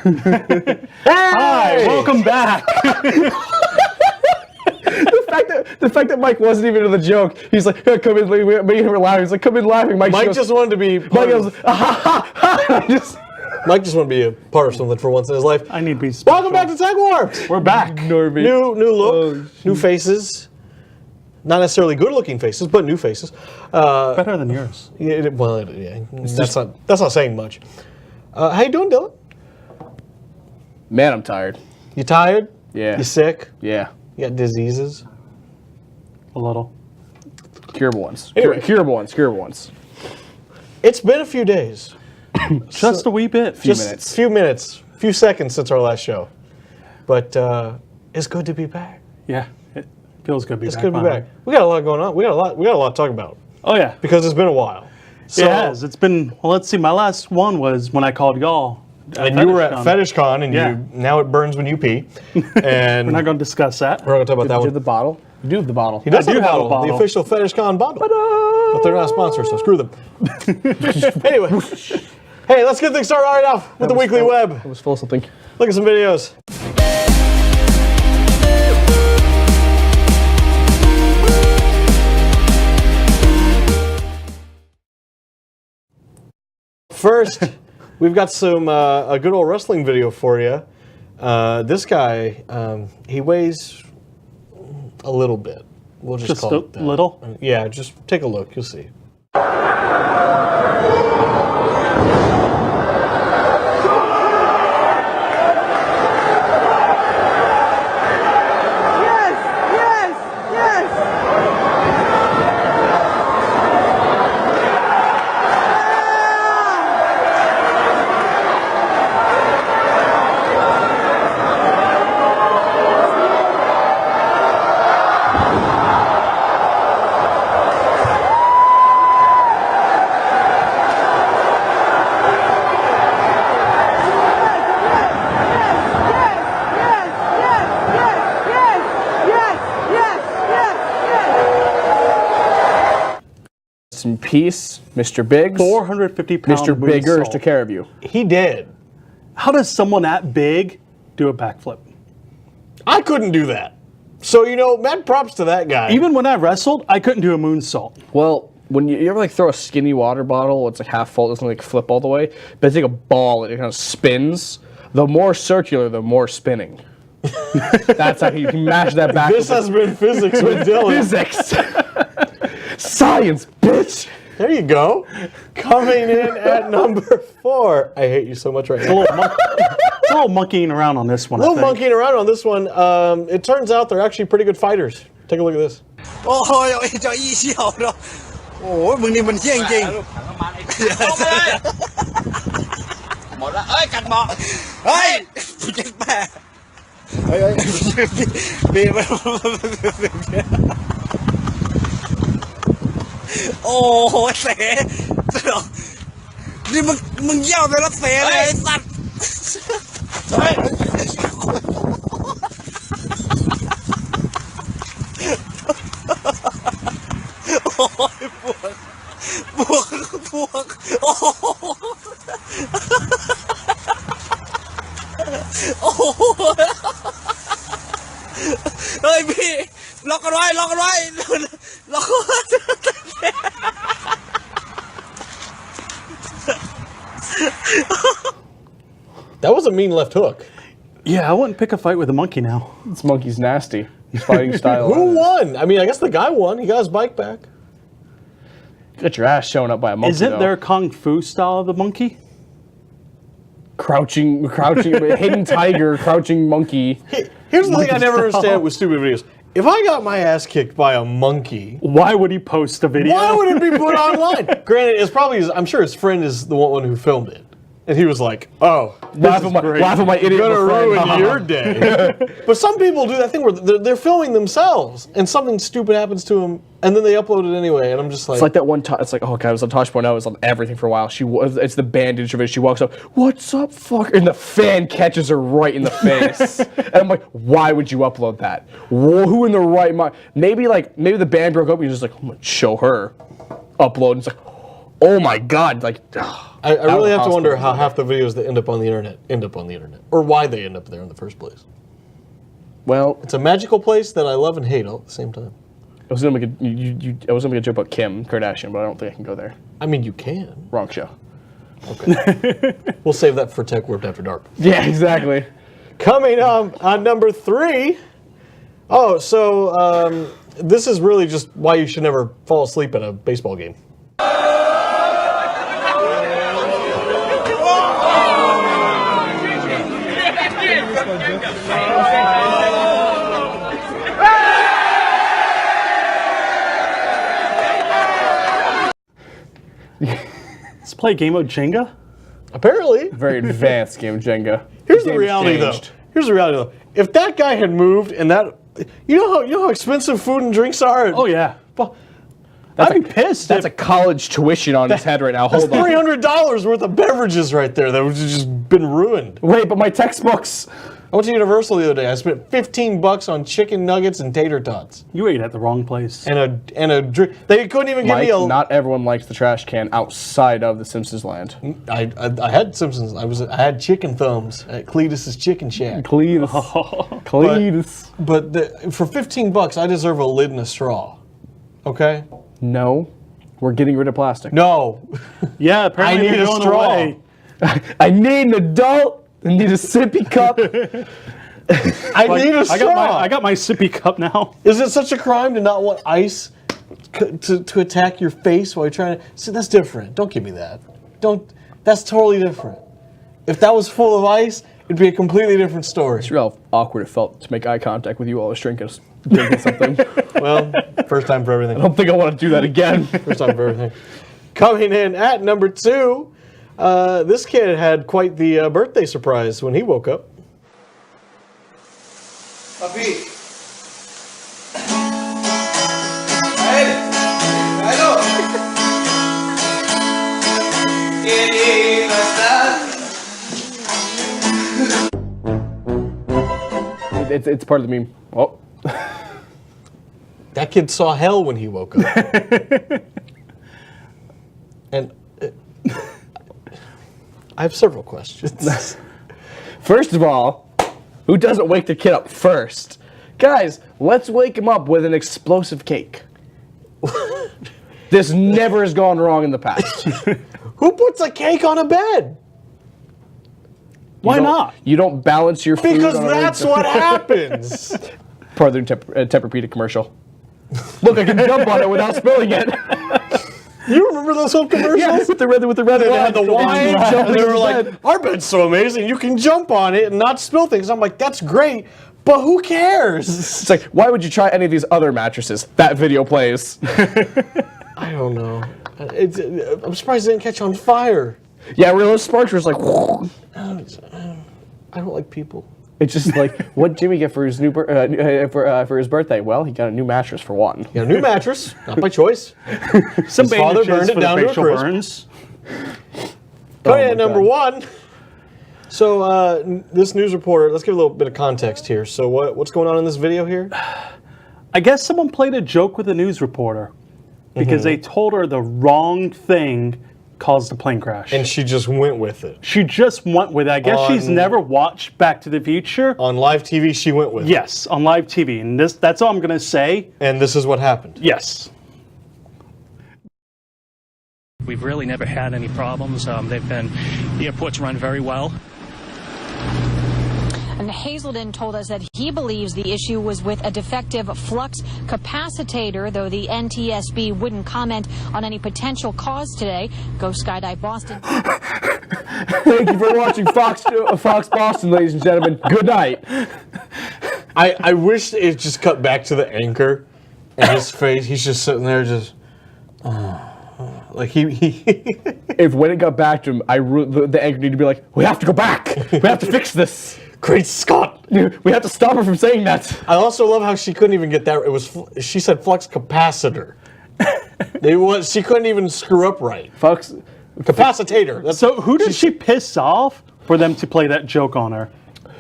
Hi, welcome back. The fact that Mike wasn't even in the joke, he's like, come in, me and him were laughing. He's like, come in laughing. Mike just wanted to be. Mike goes, Mike just wanted to be a part of something for once in his life. I need to be special. Welcome back to Tech Warped. We're back. New look, new faces. Not necessarily good-looking faces, but new faces. Better than yours. Yeah, that's not saying much. How you doing, Dillon? Man, I'm tired. You tired? Yeah. You sick? Yeah. You got diseases? A little. Curable ones. Anyway. Curable ones. It's been a few days. Just a wee bit. Few minutes. Few minutes. Few seconds since our last show. But it's good to be back. Yeah, it feels good to be It's back. good to be back. We got a lot going on. We got a lot to talk about. Oh, yeah. Because it's been a while. So, It has. It's been, well, let's see. My last one was when I called y'all. And you were at FetishCon, and Yeah. now it burns when you pee. And We're not going to discuss that. we're not going to talk about that Do you one. have the bottle? You do have the bottle. He does I have do a have a bottle, bottle. the official FetishCon bottle. But they're not a sponsor, so screw them. Anyway, hey, let's get things started right off with the Weekly Web. It was full of something. Look at some videos. First, we've got some a good old wrestling video for you. This guy, he weighs a little bit. We'll just call it that. Little? Yeah, just take a look. You'll see. In peace, Mr. Biggs. 450 pounds. Mr. Bigger took care of you. He did. How does someone that big do a backflip? I couldn't do that. So, mad props to that guy. Even when I wrestled, I couldn't do a moonsault. Well, when you ever throw a skinny water bottle, it's like half full, it doesn't flip all the way, but it's like a ball, it kind of spins. The more circular, the more spinning. That's how he mashed that back. This has been physics with Dillon. Physics. Science, bitch. There you go. Coming in at number 4. I hate you so much right now. It's a little monkeying around on this one. A little monkeying around on this one. It turns out they're actually pretty good fighters. Take a look at this. 就意笑咯，哦，มึงนี่มันเที่ยงจริงหมดละเอ้ยกัดหมอเฮ้ยเจ็บแม่เฮ้ยปีนโอ้โหเสนี่มึงเยี่ยวไปแล้วเสเลยไอ้สัตว์เฮ้ยโอ้ยปวดโอ้โหโอ้โหเฮ้ยพี่ล็อกกันไว้ล็อกกันไว้ล็อกกันไว้ That was a mean left hook. Yeah, I wouldn't pick a fight with a monkey now. This monkey's nasty. His fighting style. Who won? I mean, I guess the guy won. He got his bike back. Get your ass shown up by a monkey. Isn't there kung fu style of the monkey? Crouching, hidden tiger, crouching monkey. Here's the thing I never understand with stupid videos. If I got my ass kicked by a monkey, why would he post a video? Why would it be put online? Granted, it's probably I'm sure his friend is the one who filmed it. And he was like, "Oh, laugh at my idiot gonna friend. ruin your day." But some people do that thing where they're filming themselves, and something stupid happens to them, and then they upload it anyway. And I'm just like, it's like that one time. It's like, oh god, it was on Tosh.0. It was on everything for a while. It's the bandage of it. She walks up, "What's up, fucker?" And the fan catches her right in the face. And I'm like, why would you upload that? Who in the right mind? Maybe the band broke up. And you're just like, I'm gonna show her. Upload. And it's like, oh my god, like. I really of have to wonder how hospitals. half the videos that end up on the internet, or why they end up there in the first place. Well, It's a magical place that I love and hate all at the same time. I was gonna make a joke about Kim Kardashian, but I don't think I can go there. I mean, you can. Wrong show. Okay. We'll save that for Tech Warped After Dark. Yeah, exactly. Coming on number 3. Oh, so this is really just why you should never fall asleep at a baseball game. Let's play a game of Jenga. Apparently. Very advanced game of Jenga. Here's the Game's reality, changed. though. Here's the reality, though. If that guy had moved and that, you know how expensive food and drinks are. Oh yeah. Well, I'd be pissed. That's a if, college tuition on his head right now. that's Hold on. $300 worth of beverages right there that would have just been ruined. Wait, but my textbooks. I went to Universal the other day. I spent $15 on chicken nuggets and tater tots you ate at the wrong place. and a drink. They couldn't even give Mike, me a. not everyone likes the trash can outside of the Simpsons land. I had Simpsons. I had chicken thumbs at Cletus's Chicken Shack. Cletus. Cletus. But for $15, I deserve a lid and a straw. Okay. No, we're getting rid of plastic. No. Yeah, apparently I need they're a going straw. away. I need an adult. I need a sippy cup. I need a straw. I got my sippy cup now. Is it such a crime to not want ice to attack your face while you're trying to? See, that's different. Don't give me that. Don't. That's totally different. If that was full of ice, it'd be a completely different story. It's real awkward it felt to make eye contact with you while I was drinking something. Well, first time for everything. I don't think I want to do that again. First time for everything. Coming in at number 2, this kid had quite the birthday surprise when he woke up. Papi. Hello. Qué lindo estás. It's part of the meme. Oh. That kid saw hell when he woke up. And I have several questions. First of all, who doesn't wake their kid up first? Guys, let's wake him up with an explosive cake. This never has gone wrong in the past. Who puts a cake on a bed? Why not? You don't balance your food Because on a that's what happens. part of the Tempur-Pedic commercial. Look, I can jump on it without spilling it. You remember those old commercials? Yeah, with the red They had the wine, and jumping they were in like, bed. our bed's so amazing, you can jump on it and not spill things. I'm like, that's great, but who cares? It's like, why would you try any of these other mattresses? That video plays. I don't know. I'm surprised it didn't catch on fire. Yeah, real sparks was like. I don't like people. It's just like, what did Jimmy get for his for his birthday? Well, he got a new mattress for one. Got a new mattress, not by choice. Some His father bandages burned it for down the to a facial crisp. burns. Coming my at number God. 1. So this news reporter, let's give a little bit of context here. So what's going on in this video here? I guess someone played a joke with a news reporter because they told her the wrong thing caused the plane crash. And she just went with it. She just went with it. I guess she's On- never watched Back to the Future. On live TV, she went with it. Yes, on live TV. And that's all I'm going to say. And this is what happened. Yes. We've really never had any problems. The airport's run very well. And Hazelden told us that he believes the issue was with a defective flux capacitor, though the NTSB wouldn't comment on any potential cause today. Go Skydive Boston. Thank you for watching Fox Boston, ladies and gentlemen. Good night. I wish it just cut back to the anchor and his face. He's just sitting there just... like he If when it got back to him, the anchor needed to be like, we have to go back. We have to fix this. Great Scott! We have to stop her from saying that. I also love how she couldn't even get that. It was she said flux capacitor. She couldn't even screw up right. Fox, Capacitator. That's, So who did she piss off for them to play that joke on her?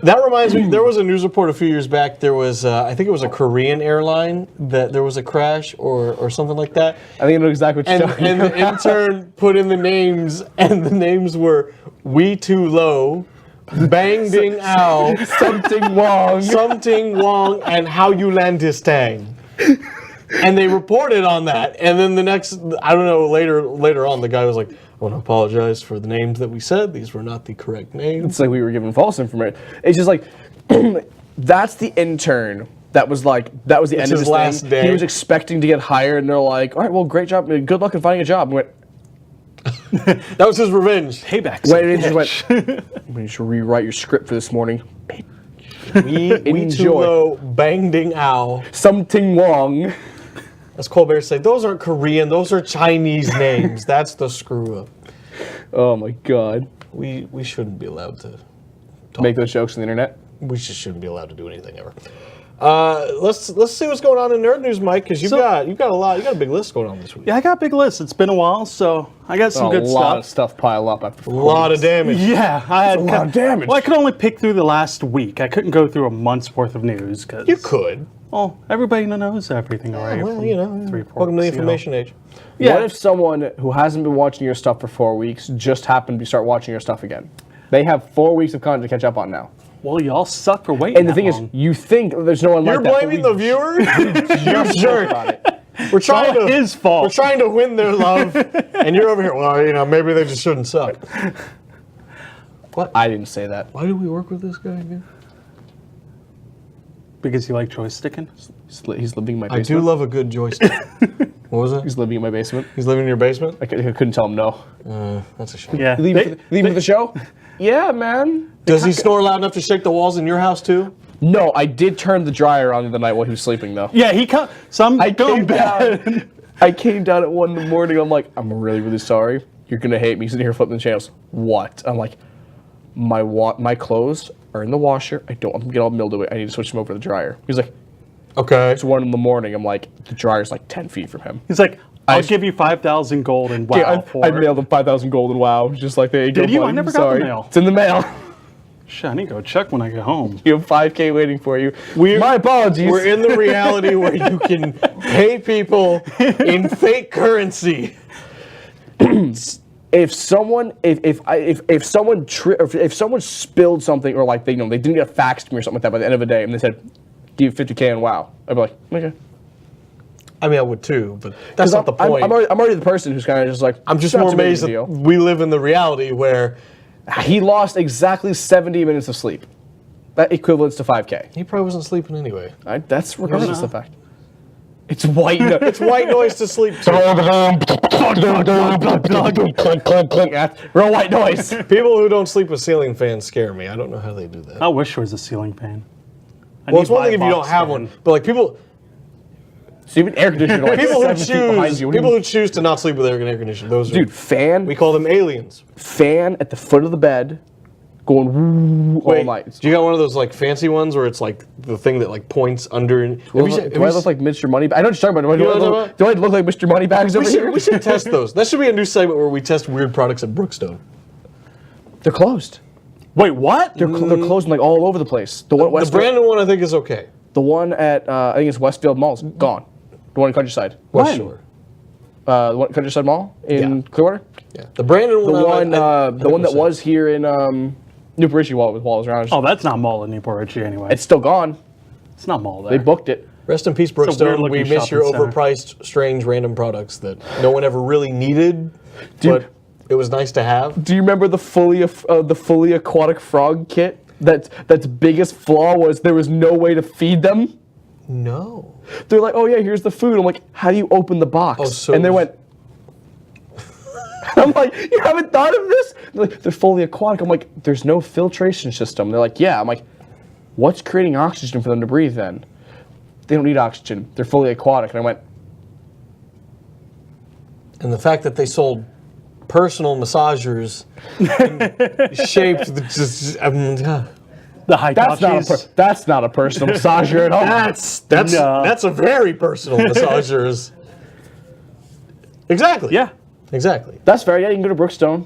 That reminds me, there was a news report a few years back. There was, I think it was a Korean airline that there was a crash or something like that. I think I know exactly what you're talking And the intern put in the names, and the names were We Too Low, Bang Ding Ao, Something Wong, and How You Landistang. And they reported on that. And then the next, I don't know, later on, the guy was like, I want to apologize for the names that we said. These were not the correct names. It's like we were given false information. It's just like, that's the intern. That was the end of his last thing. day. He was expecting to get hired, and they're like, all right, well, great job. Good luck in finding a job. And went, That was his revenge. Payback. we should rewrite your script for this morning. We Too Enjoy. Low, Bang Ding Ao. Something wrong. As Colbert said, those aren't Korean, those are Chinese names. That's the screw up. Oh my God. We shouldn't be allowed to Make those jokes on the internet. We just shouldn't be allowed to do anything ever. Let's see what's going on in nerd news, Mike, because you've got a big list going on this week. Yeah, I got a big list. It's been a while, so I got some good A lot of stuff. stuff pile up after 4 A lot weeks. of damage. Yeah, I had a lot of damage. Well, I could only pick through the last week. I couldn't go through a month's worth of news because You could. well, everybody knows everything already. Well, from you know, 3 welcome to the reports, information age. Yeah. What if someone who hasn't been watching your stuff for 4 weeks just happened to start watching your stuff again? They have 4 weeks of content to catch up on now. Well, y'all suck for waiting. And the thing is, you think there's no one You're like that. but blaming we the viewers? You jerk. about it. We're trying all to his fault. We're trying to win their love, and you're over here. Well, you know, maybe they just shouldn't suck. What? I didn't say that. Why do we work with this guy again? because you like joysticking. He's living in my I basement. do love a good joystick. What was it? He's living in my basement. He's living in your basement? I couldn't tell him no. That's a shame. Yeah. Leaving for the show? Yeah, man. Does he snore loud enough to shake the walls in your house too? No, I did turn the dryer on the night while he was sleeping, though. Yeah, he come. Some I going came bad. down. I came down at 1 in the morning. I'm like, I'm really, really sorry. You're gonna hate me sitting here flipping the channels. What? I'm like, my clothes are in the washer. I'm gonna get all mildew. I need to switch them over to the dryer. He's like, Okay. it's 1 in the morning. I'm like, the dryer's like 10 feet from him. He's like, I'll I- give you 5,000 gold and wow. Yeah, for I it. mailed him 5,000 gold and wow. Just like, there you go. Did you? I buddy. never got the Sorry. mail. It's in the mail. Shit, I need to go check when I get home. You have 5K waiting for you. My apologies. We're in the reality where you can pay people in fake currency. If someone spilled something or like they didn't get a fax to me or something like that by the end of the day and they said, give you 50K and wow, I'd be like, okay. I mean, I would too, but that's not the point. I'm already the person who's kind of just like, I'm just not more too big amazed of a that deal. we live in the reality where He lost exactly 70 minutes of sleep. That equivalents to 5K. he probably wasn't sleeping anyway. That's regardless of the fact. It's white. It's white noise to sleep to. Real white noise. People who don't sleep with ceiling fans scare me. I don't know how they do that. I wish there was a ceiling fan. Well, it's one thing if you don't have one, but like people So even air conditioner like who 7 feet behind you. people who choose to not sleep with air conditioning, those are Dude, fan. we call them aliens. Fan at the foot of the bed, going woo all night. Do you got one of those like fancy ones where it's like the thing that like points under? And Do I look like Mr. Moneybags? I know what you're talking about. know what I'm talking about? Do I look like Mr. Moneybags over here? we should test those. That should be a new segment where we test weird products at Brookstone. They're closed. Wait, what? They're closed like all over the place. The one at The Westfield, Brandon one I think is okay. the one at I think it's Westfield Mall is gone. The one in Countryside. West Shore. The one at Countryside Mall in Yeah. Clearwater. Yeah. The Brandon The one. one that was here in Newport Richie while it was around. Oh, that's not Mall in Newport Richie anyway. It's still gone. It's not Mall there. They booked it. Rest in peace, a weird Brookstone. looking We miss your shopping center. overpriced, strange, random products that no one ever really needed, but it was nice to have. Do you remember the fully aquatic frog kit? That's biggest flaw was there was no way to feed them. No. They're like, oh yeah, here's the food. I'm like, how do you open the box? Oh, so- and they went. I'm like, you haven't thought of this? They're like, they're fully aquatic. I'm like, there's no filtration system. They're like, yeah. I'm like, what's creating oxygen for them to breathe then? They don't need oxygen. They're fully aquatic. And I went, And the fact that they sold personal massagers shaped the high that's not a personal massager at all. that's a very personal massagers. Exactly. Yeah. Exactly. That's fair. Yeah, you can go to Brookstone.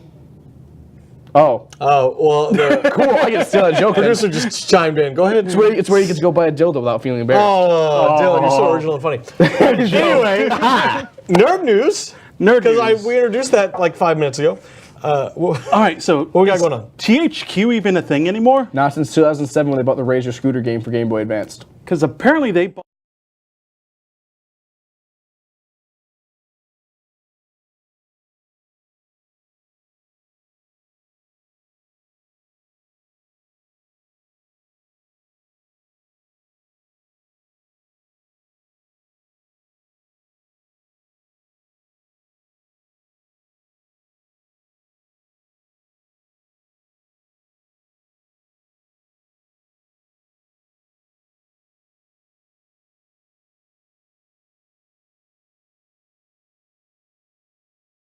Oh, Well, the cool. I get to steal that joke. producer just chimed in. Go ahead. It's where you get to go buy a dildo without feeling embarrassed. Oh, Dillon, you're so original and funny. Anyway, nerd news. Because we introduced that like 5 minutes ago. All right, so What we got going on? THQ even a thing anymore? Not since 2007 when they bought the Razor Scooter game for Game Boy Advanced. Because apparently they bought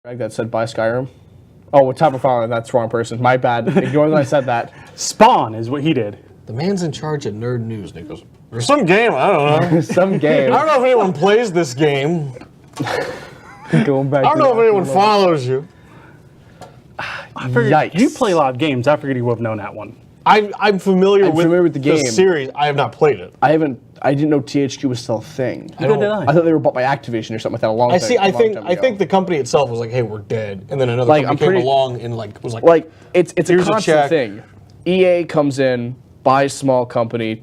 That said buy Skyrim. Oh, what type of file? That's the wrong person. My bad. Ignore that I said that. Spawn is what he did. The man's in charge of nerd news, and he goes, there's some game, I don't know. Some game. I don't know if anyone plays this game. Going back. I don't know if anyone follows you. I figured Yikes. you play a lot of games. I figured you would have known that one. I'm familiar with the game. series. I have not played it. I didn't know THQ was still a thing. Neither did I. I thought they were bought by Activision or something like that a long I time see. I ago. think the company itself was like, "Hey, we're dead," and then another Like, company I'm came pretty- along and was like, Like it's a Here's a constant check. thing. EA comes in, buys small company,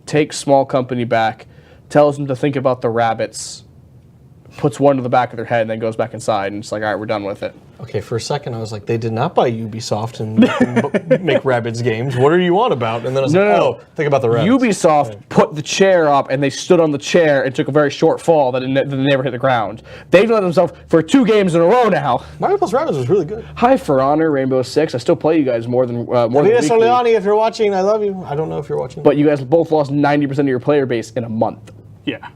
takes small company back, tells them to think about the rabbits, puts one to the back of their head, and then goes back inside, and it's like, all right, we're done with it. Okay, for a second I was like, they did not buy Ubisoft and make Rabbids games. What are you on about? And then I was like, No. oh, think about the Rabbids. Ubisoft put the chair up, and they stood on the chair and took a very short fall that they never hit the ground. They've done themselves for 2 games in a row now. Mario plus Rabbids was really good. Hi, For Honor, Rainbow Six. I still play you guys more than Vida weekly, Soleani, if you're watching, I love you. I don't know if you're watching. but you guys both lost 90% of your player base in a month. Yeah.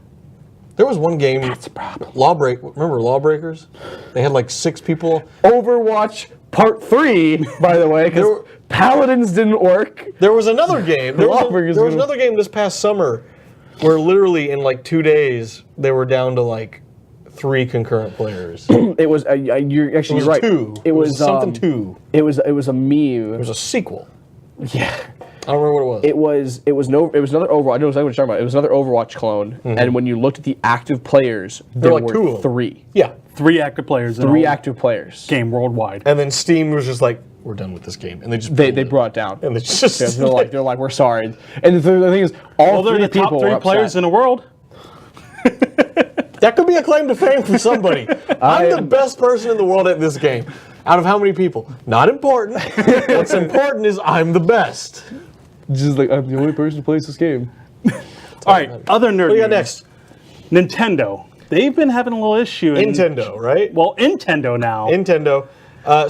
there was one game. That's a problem. Remember Lawbreakers? They had like 6 people. Overwatch Part 3, by the way, because There- Paladins didn't work. There was another game. There Lawbreakers was was- another game this past summer where literally in like 2 days they were down to like 3 concurrent players. It was you're actually was you're right. 2. It was something 2. It was a meme. It was a sequel. Yeah. I don't remember what it was. It was another Overwatch. I know exactly what you're talking about. It was another Overwatch clone, and when you looked at the active players, there were like were 2 of them. 3. Yeah. 3 active players in 3 a active players. game worldwide. And then Steam was just like, we're done with this game. And they just They pulled it. brought it down. And it's just Yeah, they're like we're sorry. And the thing is, all Well, they're 3 the top people 3 were players upset. in the world. that could be a claim to fame for somebody. I'm the best person in the world at this game. Out of how many people? Not important. What's important is I'm the best. Just like I'm the only person who plays this game. All right, other nerd What do you got news. next? Nintendo. They've been having a little issue. Nintendo, right? Well, Nintendo now. Nintendo.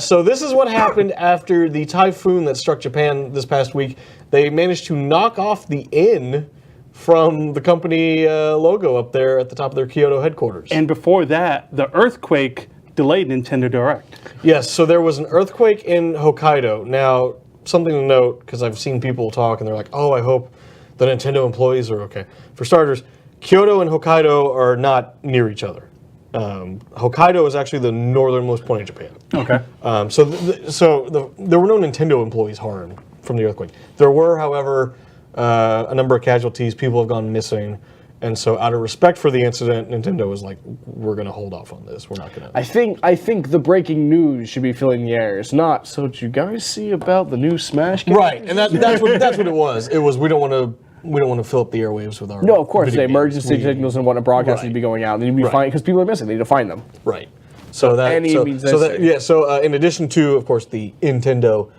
So this is what happened after the typhoon that struck Japan this past week. They managed to knock off the N from the company logo up there at the top of their Kyoto headquarters. And before that, the earthquake delayed Nintendo Direct. Yes, so there was an earthquake in Hokkaido. Now, something to note, because I've seen people talk and they're like, oh, I hope the Nintendo employees are okay. For starters, Kyoto and Hokkaido are not near each other. Hokkaido is actually the northernmost point in Japan. Okay. There were no Nintendo employees harmed from the earthquake. There were, however, a number of casualties. People have gone missing. And so out of respect for the incident, Nintendo was like, we're going to hold off on this. We're not going to. I think the breaking news should be filling the air. It's not. So did you guys see about the new Smash game? Right, and that's what it was. It was we don't want to fill up the airwaves with our No, of course. The video games. emergency signals and whatnot broadcast Right. need to be going out. They need to be Right. finding because people are missing. They need to find them. Right. So that any so, means so that necessary. yeah. So in addition to, of course, the Nintendo,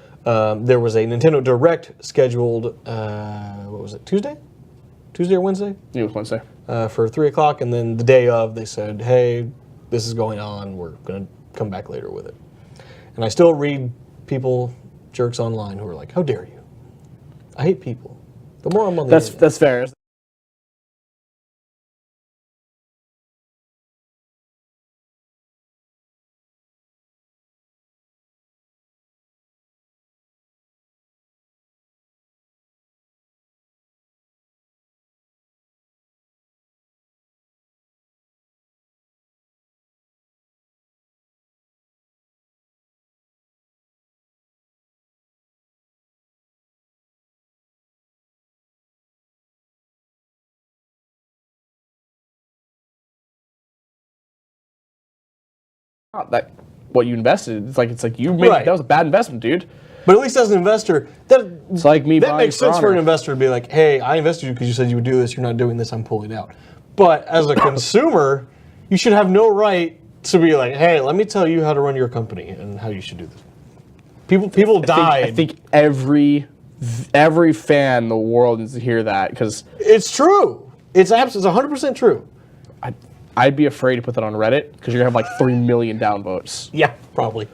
there was a Nintendo Direct scheduled. What was it? Tuesday or Wednesday? It was Wednesday. For 3:00, and then the day of, they said, "Hey, this is going on. We're going to come back later with it." And I still read people, jerks online, who are like, "How dare you? I hate people." The more I'm on the internet. That's fair. not that what you invested. It's like you made Right. that was a bad investment, dude. But at least as an investor, It's like me that buying makes sense for an Honor. investor to be like, hey, I invested you because you said you would do this. You're not doing this. I'm pulling out. But as a consumer, you should have no right to be like, hey, let me tell you how to run your company and how you should do this. People died. I think every fan in the world needs to hear that because It's true. It's 100% true. I'd be afraid to put that on Reddit because you're gonna have like 3 million downvotes. Yeah, probably.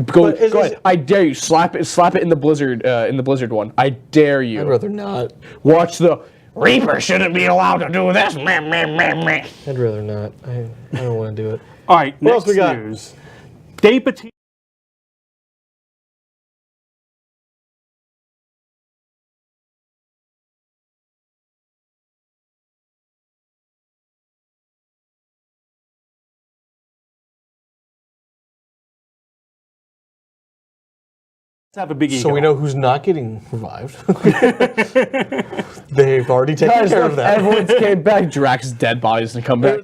Go But is ahead. it- I dare you. Slap it in the Blizzard one. I dare you. I'd rather not. Watch the Reaper shouldn't be allowed to do this. Meh, meh, meh, meh. I'd rather not. I don't want to do it. All right, What next else we got? news. Dave Bautista. Have a big ego. So we know who's not getting revived. They've already taken care of that. Everyone's came back. Drax's dead body's gonna come back.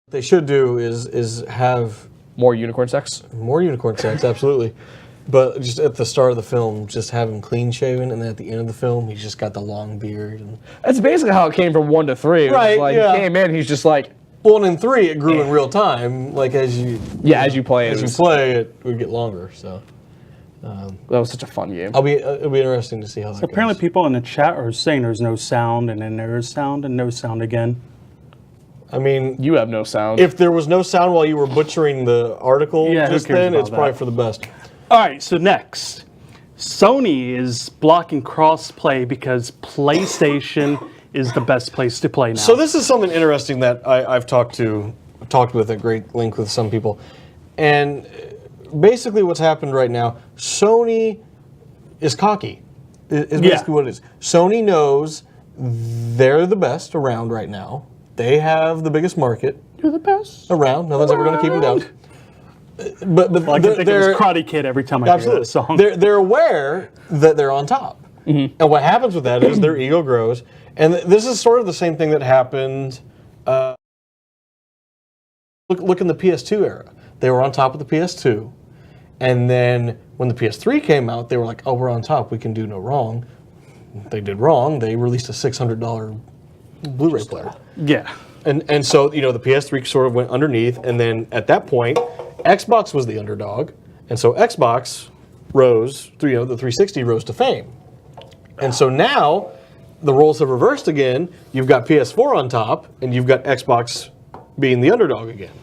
What they should do is have More unicorn sex. more unicorn sex, absolutely. But just at the start of the film, just have him clean shaven, and then at the end of the film, he's just got the long beard. And That's basically how it came from 1 to 3. It was Right, like yeah. he came in, he's just like, well, and in 3, it grew in real time. Like as you as you play, as you play, it would get longer. So that was such a fun game. it'll be interesting to see how that Apparently, goes. people in the chat are saying there's no sound, and then there is sound, and no sound again. I mean, You have no sound. if there was no sound while you were butchering the article Yeah, who just cares then, about it's probably that? for the best. All right, so next, Sony is blocking crossplay because PlayStation is the best place to play now. So this is something interesting that I've talked with at great length with some people, and basically what's happened right now, Sony is cocky. Is basically what it is. Sony knows they're the best around right now. They have the biggest market. You're the best around. Nothing's ever going to keep them down. But Well, I can think of this Karate Kid every time I hear that song. They're aware that they're on top. And what happens with that is their ego grows. And this is sort of the same thing that happened. Look in the PS2 era. They were on top of the PS2. And then when the PS3 came out, they were like, oh, we're on top. We can do no wrong. They did wrong. They released a $600 Blu-ray player. Yeah. And so, the PS3 sort of went underneath. And then at that point, Xbox was the underdog. And so Xbox rose, the 360 rose to fame. And so now the roles have reversed again. You've got PS4 on top, and you've got Xbox being the underdog again.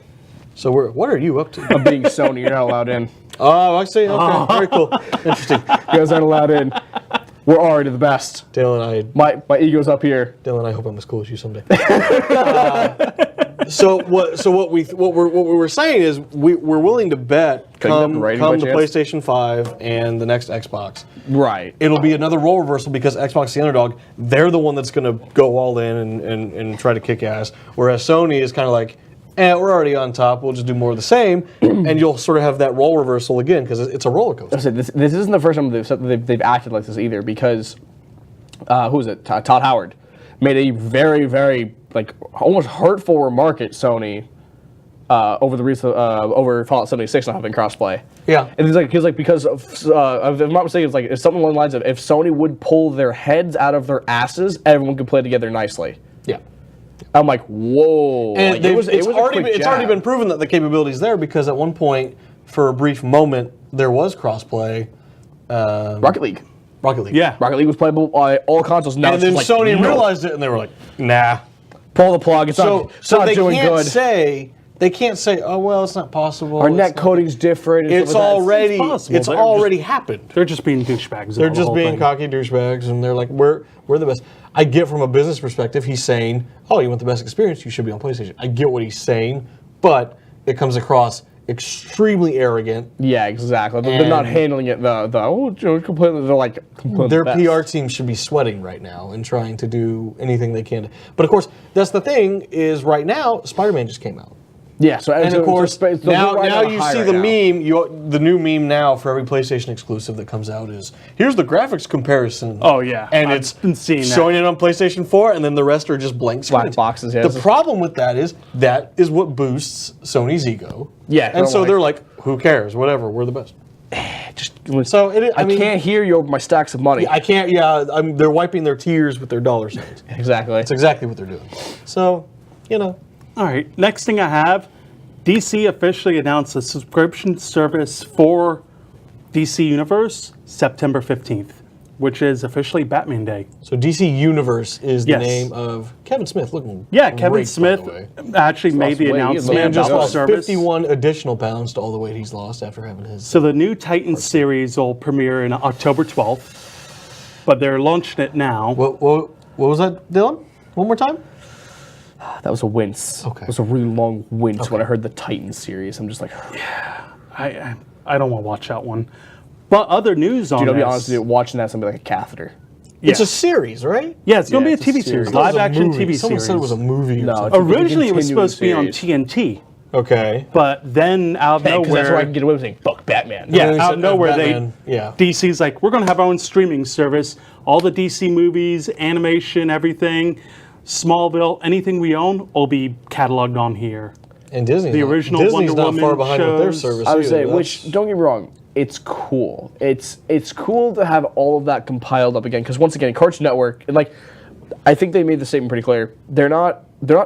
So what are you up to? I'm being Sony. You're not allowed in. Oh, I see. Okay, very cool. Interesting. You guys aren't allowed in. We're already the best. Dylan, My ego's up here. Dylan, I hope I'm as cool as you someday. So what we were saying is we're willing to bet come the PlayStation 5 and the next Xbox. Right. It'll be another role reversal because Xbox is the underdog. They're the one that's going to go all in and try to kick ass. Whereas Sony is kind of like, we're already on top. We'll just do more of the same, and you'll sort of have that role reversal again because it's a roller coaster. This isn't the first time they've acted like this either because who is it? Todd Howard made a very, very almost hurtful remark at Sony over Fallout 76 not having crossplay. Yeah, and he's like because of, if I'm not mistaken, it's something along the lines of if Sony would pull their heads out of their asses, everyone could play together nicely. Yeah. I'm like, whoa! And it's already been proven that the capability is there because at one point, for a brief moment, there was crossplay. Rocket League. Yeah. Rocket League was playable on all consoles. Now And then Sony realized it, and they were like, "Nah, pull the plug. It's not they doing good." They can't say, "Oh well, it's not possible." Our net coding's different. It's already happened. They're just being douchebags. They're just being cocky douchebags, and they're like, "We're the best." I get from a business perspective, he's saying, "Oh, you want the best experience? You should be on PlayStation." I get what he's saying, but it comes across extremely arrogant. Yeah, exactly. They're not handling it completely. They're like their PR team should be sweating right now and trying to do anything they can. But of course, that's the thing is right now, Spider-Man just came out. Yeah, and of course, now you see the meme. The new meme now for every PlayStation exclusive that comes out is here's the graphics comparison. Oh yeah, and it's been showing it on PlayStation 4, and then the rest are just blank screens. Black boxes. Yeah, the problem with that is what boosts Sony's ego. Yeah, and so they're like, who cares? Whatever, we're the best. I can't hear you over my stacks of money. I can't. Yeah, they're wiping their tears with their dollar signs. Exactly. That's exactly what they're doing. So, All right, next thing I have, DC officially announced a subscription service for DC Universe September 15th, which is officially Batman Day. So DC Universe is the name of Kevin Smith. Kevin Smith actually made the announcement. Man just lost service. 51 additional pounds to all the weight he's lost after having his. So the new Titans series will premiere in October 12th, but they're launching it now. What was that, Dylan? One more time? That was a wince. Okay. It was a really long wince when I heard the Titans series. I'm just like, yeah, I don't want to watch that one. But other news on I'll be this. honest with you, watching that's going to be like a catheter. Yeah. It's a series, right? Yeah, it's going to be a it's a TV series, series. live action TV Someone series. said it was a movie. No, or something. Originally, it was supposed to be on continuing TNT, Okay. but then out of Because nowhere, that's where I can get away with saying, fuck Batman. yeah, And then out they of said, nowhere, Batman, yeah. DC's like, we're going to have our own streaming service. All the DC movies, animation, everything, Smallville, anything we own will be cataloged on here. And Disney's The original Disney's Wonder not far Woman behind with their shows. service. I would either. say, That's- which, don't get me wrong, it's cool. It's cool to have all of that compiled up again, because once again, Cartoon Network, I think they made the statement pretty clear. They're not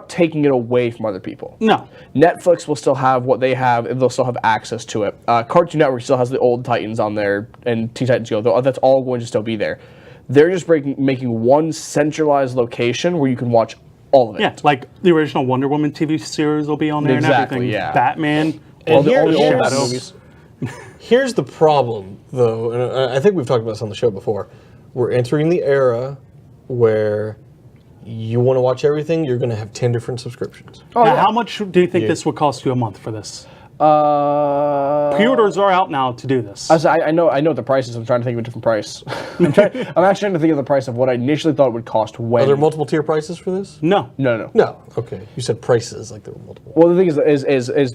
taking it away from other people. No. Netflix will still have what they have, and they'll still have access to it. Cartoon Network still has the old Titans on there, and Teen Titans Go. That's all going to still be there. They're just making one centralized location where you can watch all of it. Yeah, like the original Wonder Woman TV series will be on there Exactly, and everything. yeah. Batman, And all the old here's- Batman movies. Here's the problem, though, and I think we've talked about this on the show before. We're entering the era where you want to watch everything, you're going to have 10 different subscriptions. Now, how much do you think this would cost you a month for this? Pre-orders are out now to do this. I know the prices. I'm trying to think of a different price. I'm actually trying to think of the price of what I initially thought it would cost when. Are there multiple tier prices for this? No. No. No. Okay. You said prices like there were multiple. Well, the thing is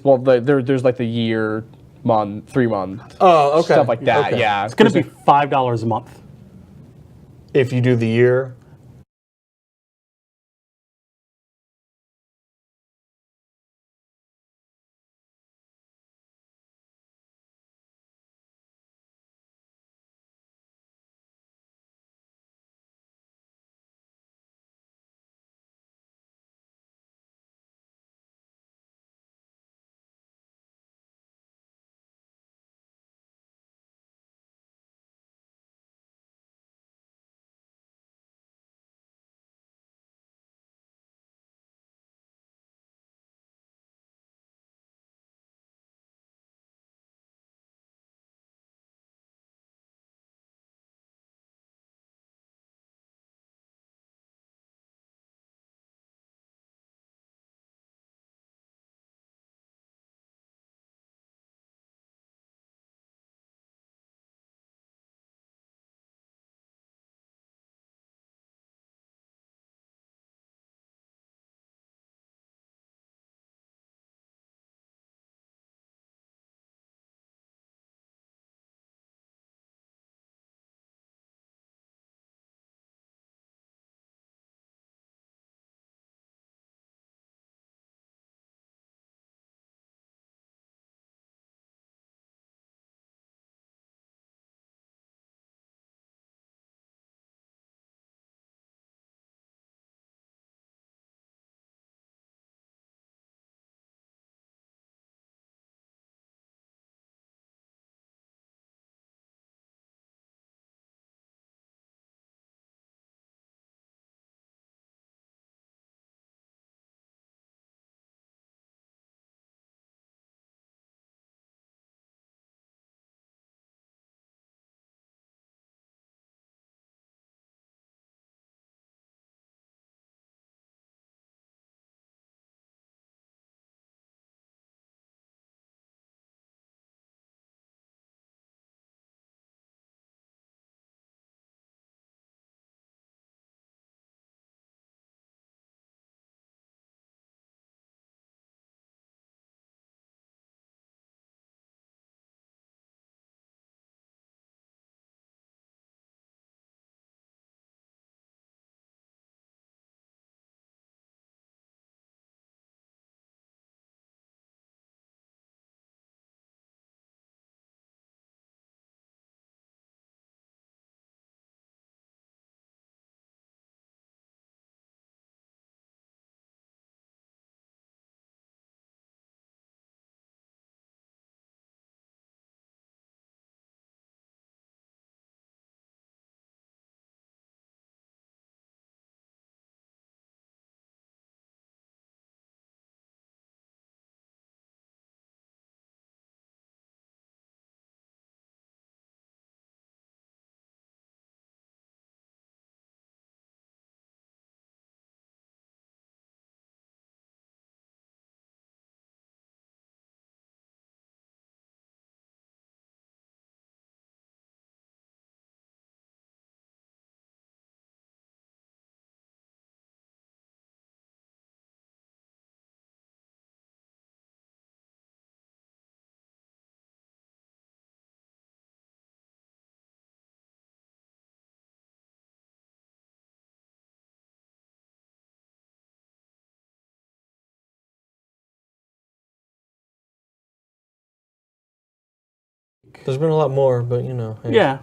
well, there's like the year, month, 3 month. Oh, okay. Stuff like that. Okay. Yeah. It's going to be $5 a month. If you do the year. There's been a lot more, but you know. Hey, Yeah.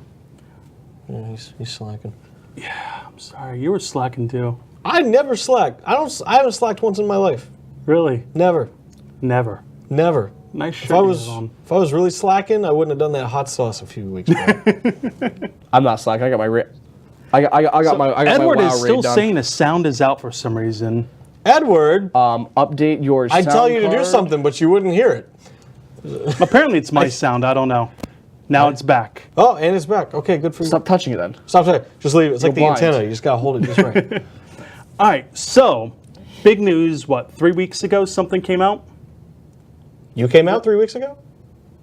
he's slacking. I'm sorry. You were slacking too. I never slack. I haven't slacked once in my life. Really? Never. Never. Never. Nice shirt If I you was have on. if I was really slacking, I wouldn't have done that hot sauce a few weeks ago. I'm not slack. I got my I got my Edward WoW is still raid done. saying the sound is out for some reason. Edward, Update your. I'd tell sound you to do card. something, but you wouldn't hear it. Apparently it's my sound. I don't know. Now it's back. Oh, and it's back. Okay, good for you. Stop touching it then. Stop saying. Just leave it. It's like the You're blind. antenna. You just gotta hold it just right. All right. So, big news. What? 3 weeks ago, something came out. You came out 3 weeks ago?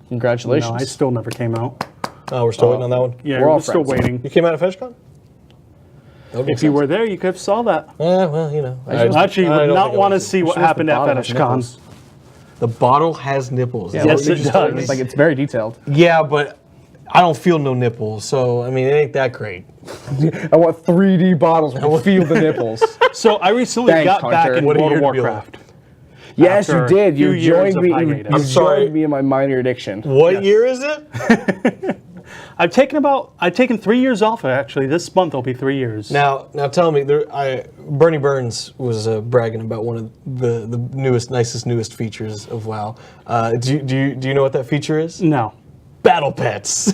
Congratulations. No, I still never came out. Oh, we're still waiting on that one? Yeah, We're all we're still friends. waiting. You came out at FetchCon? If you were there, you could have saw that. Yeah, well, you know. Actually, you I would don't not think I want to was- see what Sure, the happened at bottom has FetchCon. nipples. The bottle has nipples. Yeah, Is that Yes, what you it just told does. me? It's like it's very detailed. Yeah, but I don't feel no nipples, so I mean it ain't that great. I want 3D bottles where I feel the nipples. So I recently Thanks, got back Hunter. in What a World year of to be alive. Warcraft. Yes, you After did. a few You years joined of me. hiatus. You I'm sorry. joined me in my minor addiction. What year is it? I've taken 3 years off actually. This month will be 3 years. Now tell me, Bernie Burns was bragging about one of the nicest features of WoW. Do you know what that feature is? No. Battle pets.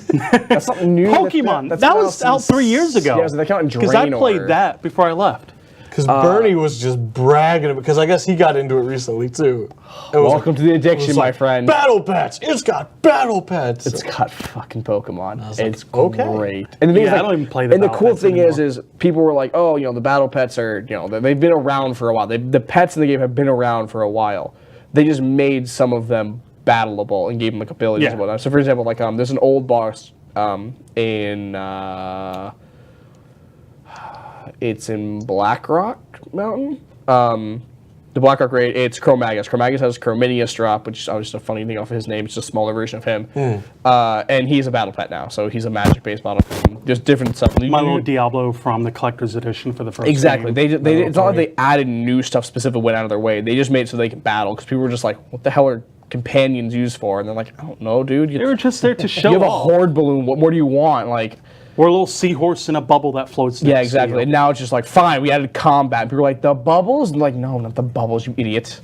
That's something new. Pokemon. That's That been was out 3 years ago. Yeah, so they count in Because I played Draenor. that before I left. Because Bernie was just bragging because I guess he got into it recently too. It was Welcome to the it addiction, was my like, friend. Battle pets. It's got battle pets. It's got fucking Pokemon. like, It's okay. great. And the thing Yeah, is, I don't even play the And the battle cool pets thing anymore. is people were like, oh, the battle pets are, they've been around for a while. The pets in the game have been around for a while. They just made some of them battleable and gave them like abilities Yeah. and whatnot. So for example, like there's an old boss in it's in Blackrock Mountain. The Blackrock raid, it's Chromagus. Chromagus has Chrominius drop, which is just a funny thing off of his name. It's just a smaller version of him. And he's a battle pet now, so he's a magic-based battle pet. There's different stuff. My little Diablo from the collector's edition for the first Exactly. game. It's not like they added new stuff specific, went out of their way. They just made it so they can battle, because people were just like, what the hell are companions used for? And they're like, I don't know, dude. They were just there to show You have a off. horde balloon. What more do you want? Like, We're a little seahorse in a bubble that floats next yeah, to exactly. you. And now it's just like, fine, we added combat. People were like, the bubbles? And like, no, not the bubbles, you idiot.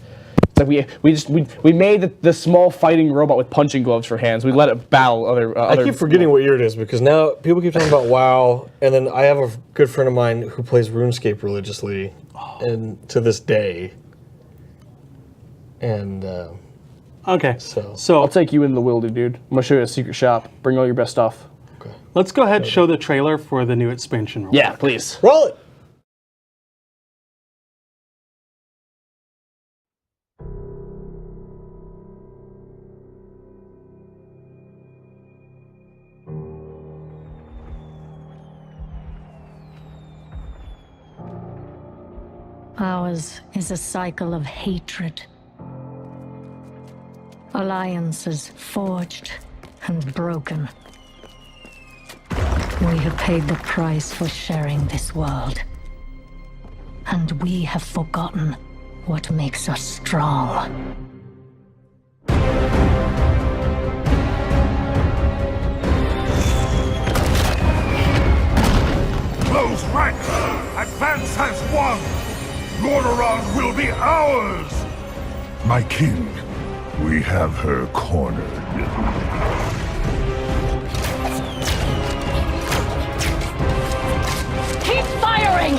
It's like we made the small fighting robot with punching gloves for hands. We let it battle other. I keep forgetting what year it is because now people keep talking about WoW, and then I have a good friend of mine who plays RuneScape religiously, and to this day. And Okay. So- I'll take you into the Wildy, dude. I'm gonna show you a secret shop. Bring all your best stuff. Let's go ahead and show the trailer for the new expansion. real Yeah, quick. please. roll it. Ours is a cycle of hatred. Alliances forged and broken. We have paid the price for sharing this world. And we have forgotten what makes us strong. Close ranks! Advance has won! Lordaeron will be ours! My king, we have her cornered. Keep firing!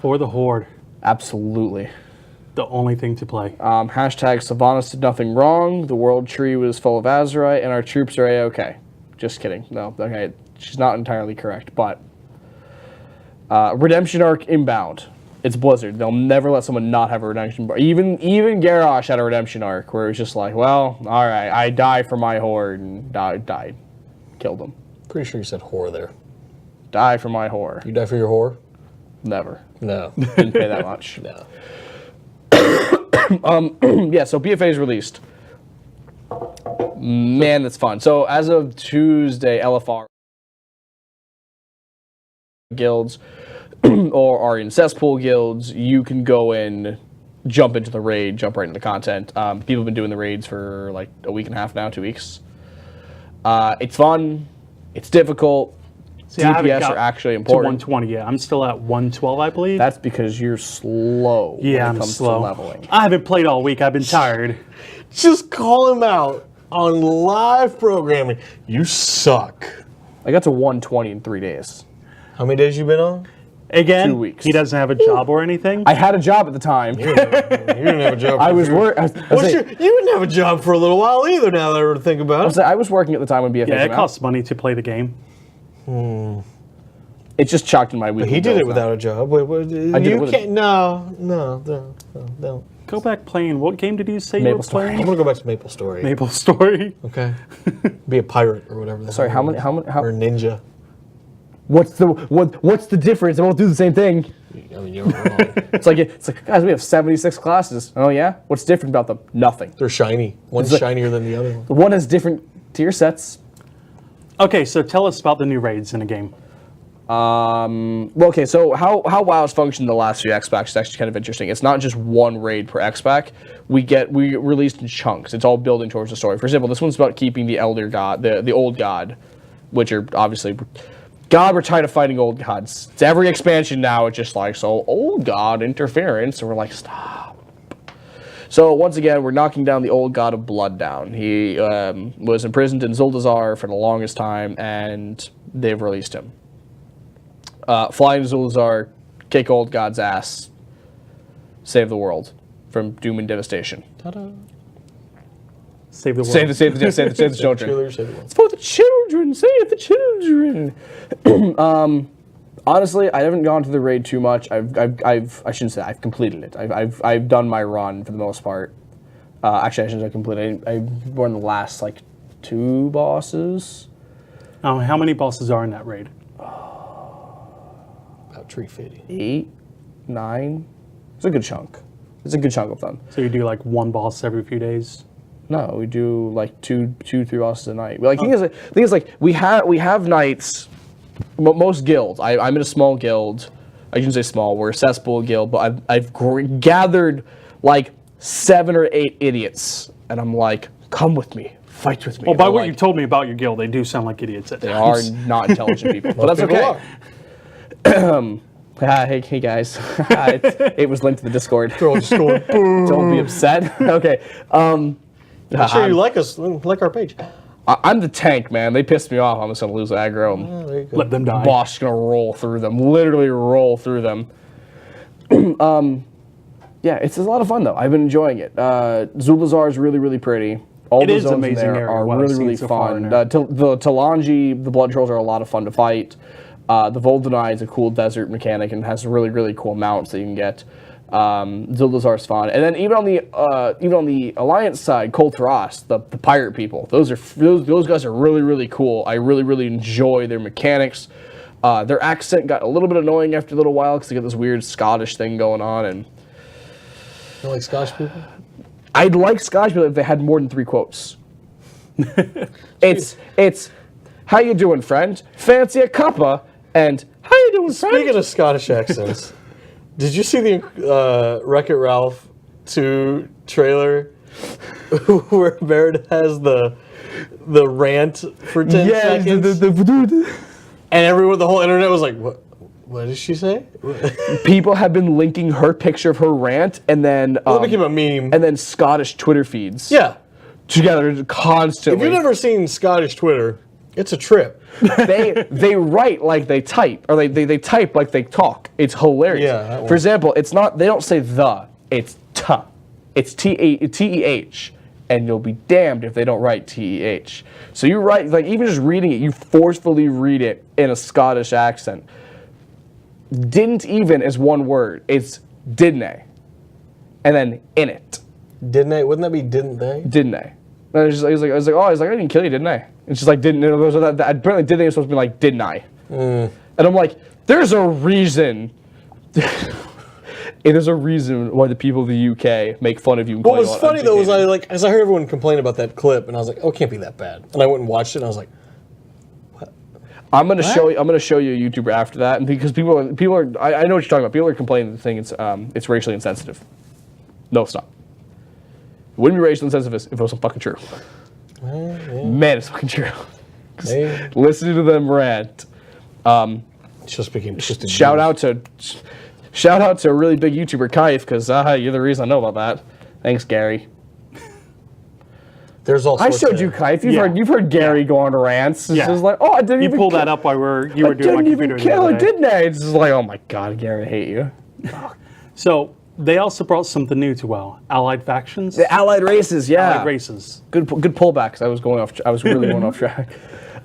Or the Horde. Absolutely. The only thing to play. Hashtag Sylvanas did nothing wrong. The world tree was full of Azerite, and our troops are A-okay. Just kidding. No, okay. She's not entirely correct, but... Redemption Arc inbound. It's Blizzard. They'll never let someone not have a redemption arc. Even Garrosh had a redemption arc where it was just like, well, all right, I die for my horde, and died. Killed him. Pretty sure you said whore there. Die for my whore. You die for your whore? Never. No. Didn't pay that much. No. Yeah, so BFA is released. Man, that's fun. So as of Tuesday, LFR guilds or are in cesspool guilds, you can go in, jump into the raid, jump right into content. People have been doing the raids for like a week and a half now, 2 weeks. It's fun. It's difficult. See, I haven't DPS got are actually to important. 120 yet. I'm still at 112, I believe. That's because you're slow yeah, when it I'm comes slow. to leveling. I haven't played all week. I've been tired. Just call him out on live programming. You suck. I got to 120 in 3 days. How many days you been on? Again, 2 weeks. he doesn't have a job or anything. I had a job at the time. You didn't have a job. I was working. You didn't have a job for a little while either. Now that I were to think about it. I was working at the time when BFA yeah, came it out. costs money to play the game. It's just chalked in my weekly. But he did bills it without a job. Wait, what? I did it with can't. No. Go back playing. What game did you say you Maple were Story. I'm playing? gonna go back to Maple Story. Maple Story. Okay. Be a pirate or whatever. the Sorry, hell how it many? is. How Or a ninja. What's the difference? They both do the same thing. I mean, you're wrong. It's like guys, we have 76 classes. Oh yeah, what's different about them? Nothing. They're shiny. One's It's like- shinier than the other one. One has different tier sets. Okay, so tell us about the new raids in the game. Well, okay, so how WoW's functioned the last few X-Packs is actually kind of interesting. It's not just one raid per X-Pack. We released in chunks. It's all building towards the story. For example, this one's about keeping the Elder God, the Old God, which are obviously... God, we're tired of fighting old gods. It's every expansion now, it's just like, so old god interference, and we're like, stop. So once again, we're knocking down the old god of blood down. He was imprisoned in Zuldazar for the longest time, and they've released him. Fly into Zuldazar, kick old god's ass, save the world from doom and devastation. Ta-da. Save the world. Save the children. Cheerleader, save the world. It's for the children. Save the children. Honestly, I haven't gone to the raid too much. I shouldn't say I've completed it. I've done my run for the most part. Actually, I shouldn't say completed. I've won the last like 2 bosses. How many bosses are in that raid? About tree fitty. 8, 9. It's a good chunk. It's a good chunk of them. So you do like one boss every few days? No, we do like 2, 3 bosses a night. Like thing is like we have nights. Most guilds. I'm in a small guild. I shouldn't say small. We're a cesspool guild, but I've gathered like 7 or 8 idiots, and I'm like, come with me, fight with me. Well, by They're what like, you told me about your guild, they do sound like idiots at they are times. not intelligent people, but that's People okay. Hey guys, it was linked to the Discord. They're all just going, boom. Don't be upset. Okay. I'm sure you like us, like our page. I'm the tank, man. They pissed me off. I'm just gonna lose aggro. And Oh, there you go. Let them die. boss is gonna roll through them. Literally roll through them. Yeah, it's a lot of fun though. I've been enjoying it. Zulazar is really, really pretty. All It the is zones in amazing there area, are what I've really, seen really so far fun. in The there. Talanji, the blood trolls are a lot of fun to fight. The Voldanai is a cool desert mechanic and has really, really cool mounts that you can get. Zuldazar's fun, and then even on the Alliance side, Kol'Thras, the pirate people, those guys are really, really cool. I really, really enjoy their mechanics. Their accent got a little bit annoying after a little while because they got this weird Scottish thing going on, and You don't like Scottish people? I'd like Scottish people if they had more than 3 quotes. It's how you doing, friend? Fancy a cuppa, and how you doing, friend? Speaking of Scottish accents, did you see the Wreck-It Ralph 2 trailer where Merritt has the rant for 10 seconds? And everyone, the whole internet was like, what did she say? People have been linking her picture of her rant and then That became a meme. and then Scottish Twitter feeds. Yeah. Together constantly. If you've never seen Scottish Twitter, It's a trip. they write like they type, or they type like they talk. It's hilarious. Yeah, that one. For example, it's not, they don't say the, it's t. It's T-E-H. And you'll be damned if they don't write T-E-H. So you write, like, even just reading it, you forcefully read it in a Scottish accent. Didn't even is one word. It's didn't they. And then in it. Didn't they? Wouldn't that be didn't they? Didn't they? And I was like, oh, I didn't kill you, didn't I? It's just like, didn't, apparently didn't they was supposed to be like, didn't I? And I'm like, there's a reason. There's a reason why the people of the UK make fun of you. What was funny though was as I heard everyone complain about that clip, and I was like, oh, it can't be that bad. And I went and watched it, and I was like, what? I'm gonna show you a YouTuber after that, and because people are I know what you're talking about. People are complaining the thing it's racially insensitive. No, it's not. It wouldn't be racially insensitive if it wasn't fucking true. Yeah. Man, it's fucking true. Hey. Listening to them rant. Just became twisted. Shout out to a really big YouTuber, Kaif, because you're the reason I know about that. Thanks, Gary. There's all I sorts showed of- you Kaif. Yeah. You've heard Gary go on rants. It's Yeah. just like, oh, I didn't You even pulled that up while you were doing my didn't computer even the kill other her, day. didn't I? It's just like, oh my God, Gary, I hate you. So they also brought something new to WoW. Allied factions. The Allied races, yeah. Allied races. Good pullback, 'cause I was really going off track.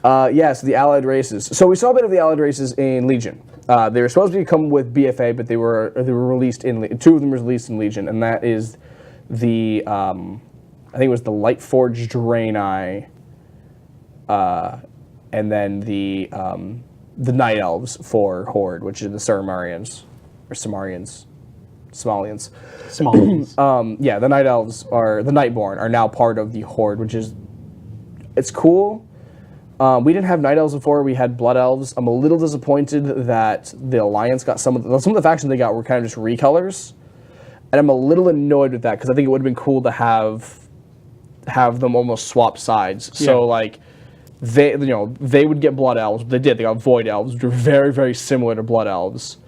So the Allied races. So we saw a bit of the Allied races in Legion. They were supposed to come with BFA, but they were released in two of them were released in Legion, and that is the I think it was the Lightforged Draenei, and then the Night Elves for Horde, which are the Somalians. Small. Yeah, the Night Elves are the Nightborn are now part of the Horde, which is it's cool. We didn't have Night Elves before. We had Blood Elves. I'm a little disappointed that the Alliance got some of the factions they got were kind of just recolors, and I'm a little annoyed with that because I think it would have been cool to have them almost swap sides. So like they would get Blood Elves. They did. They got Void Elves, which were very very similar to Blood Elves,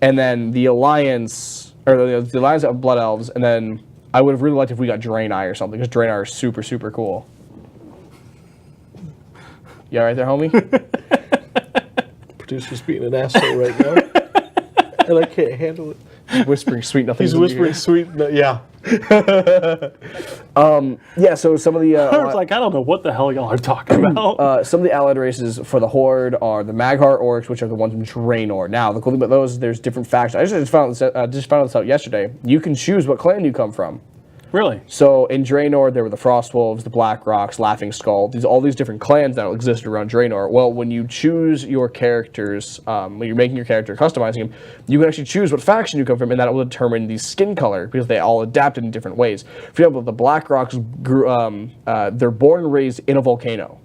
and then the Alliance the Alliance got Blood Elves, and then I would have really liked if we got Draenei or something because Draenei are super super cool. You all right there, homie? Producer's being an asshole right now, and I can't handle it. He's whispering sweet nothing. He's whispering sweet. Yeah. Yeah, so some of the I was like, I don't know what the hell y'all are talking about. some of the allied races for the Horde are the Mag'har Orcs, which are the ones in Draenor. Now, the cool thing about those, there's different factions. I just found this out yesterday. You can choose what clan you come from. Really? So in Draenor, there were the Frostwolves, the Black Rocks, Laughing Skull. All these different clans that existed around Draenor. Well, when you choose your characters, when you're making your character, customizing them, you can actually choose what faction you come from, and that will determine the skin color because they all adapted in different ways. For example, the Black Rocks grew. They're born and raised in a volcano.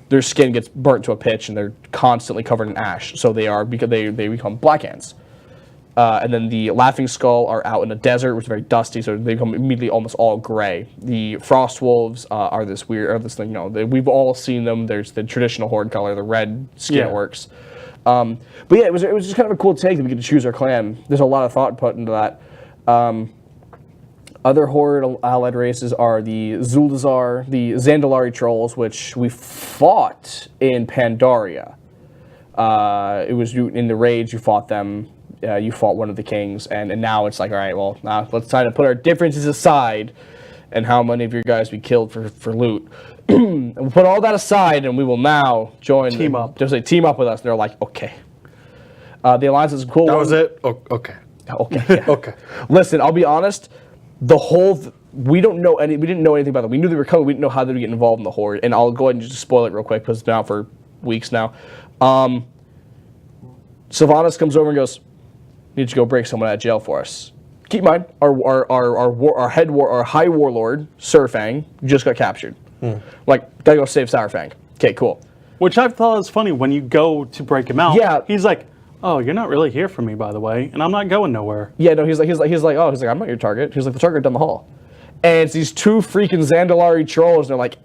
Their skin gets burnt to a pitch, and they're constantly covered in ash. So because they become Black Ants. And then the Laughing Skull are out in the desert, which is very dusty, so they become immediately almost all gray. The Frostwolves are this thing, we've all seen them. There's the traditional Horde color, the red skin works. But yeah, it was just kind of a cool take that we get to choose our clan. There's a lot of thought put into that. Other Horde allied races are the Zuldazar, the Zandalari Trolls, which we fought in Pandaria. It was in the raids, you fought them. You fought one of the kings, and now it's like, all right, well, now let's try to put our differences aside and how many of your guys we killed for loot. And we'll put all that aside, and we will now Team up. Just say, team up with us. And they're like, okay. The Alliance is a cool. That one. was it? Oh, okay. Okay. Yeah. Okay. Listen, I'll be honest. We didn't know anything about them. We knew they were coming. We didn't know how they would get involved in the Horde. And I'll go ahead and just spoil it real quick because it's been out for weeks now. Sylvanas comes over and goes, "Need to go break someone out of jail for us." Keep in mind, our high warlord Surfang just got captured. Like, gotta go save Sourfang. Okay, cool. Which I thought was funny when you go to break him out. Yeah. He's like, "Oh, you're not really here for me, by the way, and I'm not going nowhere." Yeah, no, he's like, I'm not your target. He's like, the target down the hall, and it's these two freaking Zandalari trolls, and they're like,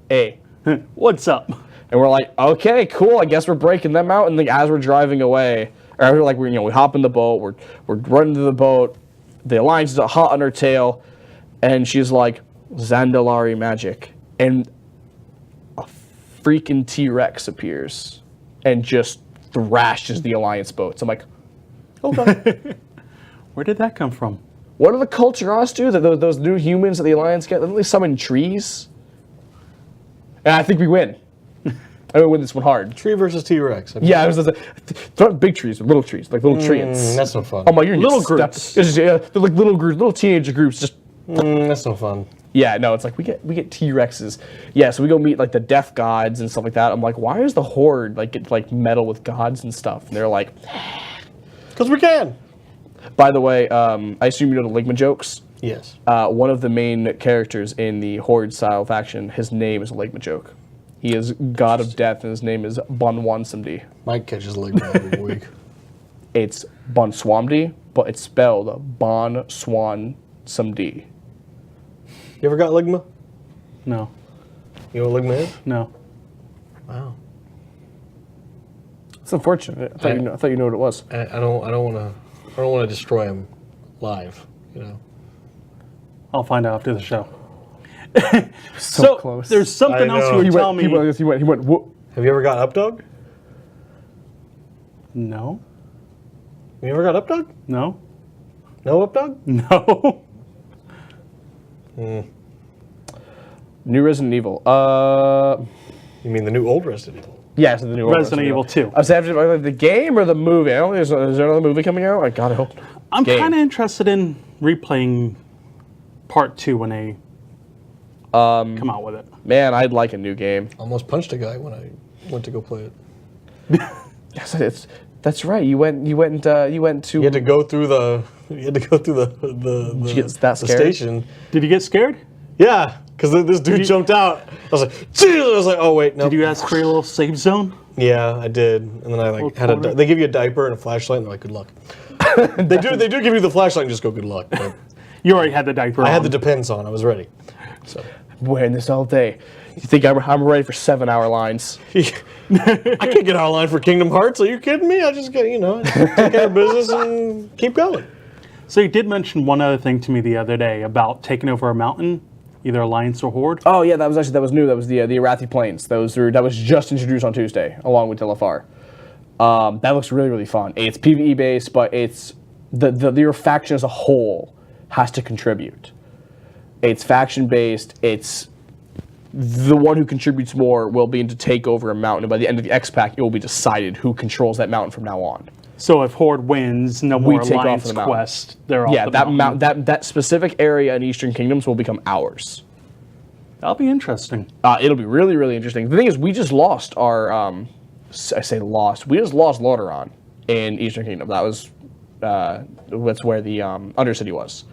"Hey." What's up? And we're like, okay, cool. I guess we're breaking them out. And as we're driving away, or like we hop in the boat. We're running to the boat. The Alliance is hot on her tail, and she's like, "Zandalari magic," and a freaking T-Rex appears and just thrashes the Alliance boats. I'm like, okay. Where did that come from? What do the Culturos do? Those new humans that the Alliance get? Don't they summon trees? And I think we win. I would win this one hard. Tree versus T-Rex. I mean, Yeah, it was not big trees, but little trees, like little treants. that's no fun. Oh my, you're Little little groups. groups. They're like little groups, little teenager groups. Just That's no fun. yeah, no, it's like we get T-Rexes. Yeah, so we go meet like the death gods and stuff like that. I'm like, why is the Horde like get like meddle with gods and stuff? And they're like, Because we can. by the way, I assume you know the Ligma jokes. Yes. One of the main characters in the Horde style faction, his name is a Ligma joke. He is god of death, and his name is Bunwansamdi. Mike catches leg every week. It's Bunswamdi, but it's spelled Bonswansamdi. You ever got ligma? No. You know what ligma is? No. Wow. It's unfortunate. I thought you knew what it was. I don't want to destroy him live. You know. I'll find out after the show. So close. There's something I else know. you were telling me. He went. Whoop. Have you ever got Updog? No. You ever got Updog? No. No Updog? No. New Resident Evil. You mean the new old Resident Evil? Yeah, so the new Resident Evil 2. I was after the game or the movie. I don't think is there another movie coming out? I God, I hope. I'm Game. kind of interested in replaying part 2 when they come out with it. Man, I'd like a new game. Almost punched a guy when I went to go play it. Yes, that's right. You went to. You had to go through the. You had to go through the you get that the scared? station. Did you get scared? Yeah, because this dude jumped out. I was like, "Jeez!" I was like, oh wait, no. Did you ask for your little safe zone? Yeah, I did, and then I like had quarter? they give you a diaper and a flashlight, and they're like, good luck. they do give you the flashlight and just go, good luck. But You already had the diaper I on. had the Depends on. I was ready. So wearing this all day. You think I'm ready for 7-hour lines? I can't get online for Kingdom Hearts. Are you kidding me? I just get take care of business and keep going. So you did mention one other thing to me the other day about taking over a mountain, either Alliance or Horde. Oh yeah, that was new. That was the Arathi Plains. That was just introduced on Tuesday, along with Dilafar. That looks really, really fun. It's PvE based, but it's your faction as a whole has to contribute. It's faction based. It's the one who contributes more will be to take over a mountain, and by the end of the X-Pack, it will be decided who controls that mountain from now on. So if Horde wins, no more take off Alliance the mountain. quest. They're off Yeah, the mountain. that specific area in Eastern Kingdoms will become ours. That'll be interesting. It'll be really, really interesting. The thing is, we just lost our. I say lost. We just lost Lordaeron in Eastern Kingdom. That was that's where the Undercity was.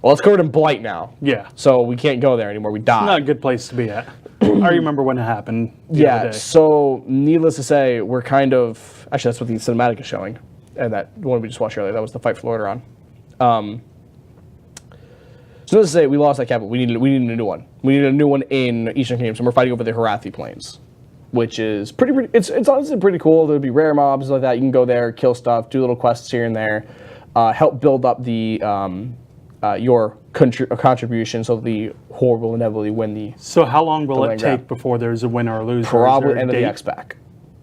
Well, it's covered in blight now. Yeah. So we can't go there anymore. We died. Not a good place to be at. I remember when it happened the other Yeah. day. So needless to say, we're kind of actually that's what the cinematic is showing, and that one we just watched earlier. That was the fight for Lordaeron. So let's say we lost that capital. We need a new one. We need a new one in Eastern Kingdom. So we're fighting over the Harathi Plains, which is pretty. It's honestly pretty cool. There'll be rare mobs like that. You can go there, kill stuff, do little quests here and there, help build up the your contribution, so the Horde will inevitably win the. So how long will it land take grab. before there's a winner or loser? Probably Is there a end of the date? X-Pack.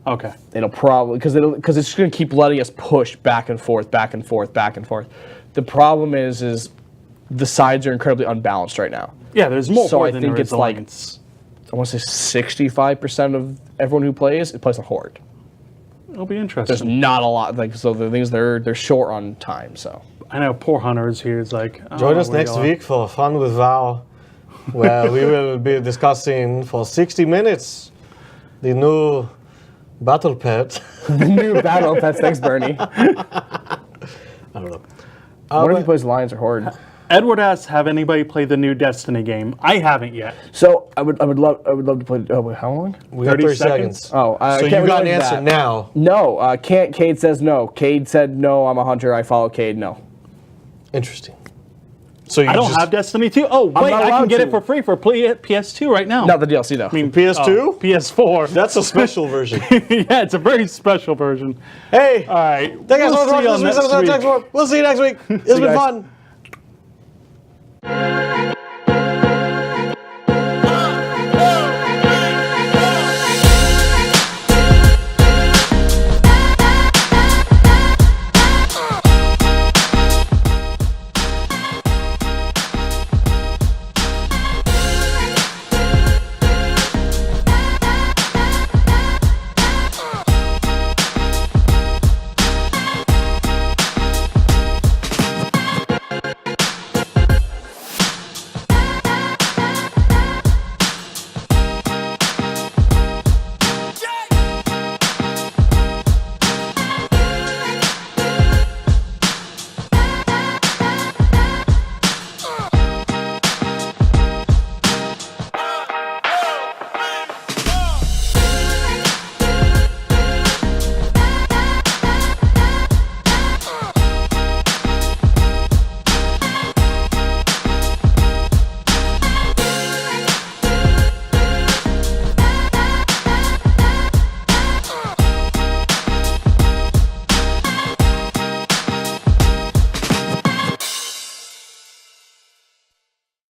Okay. It'll probably because it's just going to keep letting us push back and forth, back and forth, back and forth. The problem is the sides are incredibly unbalanced right now. Yeah, there's more So Horde I than think there is it's like Alliance. I want to say 65% of everyone who plays on Horde. It'll be There's interesting. not a lot so the things they're short on time. So I know poor Hunter is here. He's like, oh, Join us where next you are. week for Fun with Val, where we will be discussing for 60 minutes the new battle pet. the new battle pets. Thanks, Bernie. I don't know. What if he plays Alliance or Horde? Edward asks, have anybody played the new Destiny game? I haven't yet. So I would love to play. Oh wait, how long? We got 30 seconds. Oh, So can't you got an relate to answer that. now. No, can't. Cade says no. Cade said no. I'm a hunter. I follow Cade. No. Interesting. So you I don't just, have Destiny 2. Oh, wait, not I can allowed get to. it for free for PS2 right now. Not the DLC though. I mean, PS2? oh, PS4. That's a special version. Yeah, it's a very special version. Hey, All right. thank you we'll so much see for you watching on this week's next episode of week. Tech Support. We'll see you next week. It's you been guys. fun.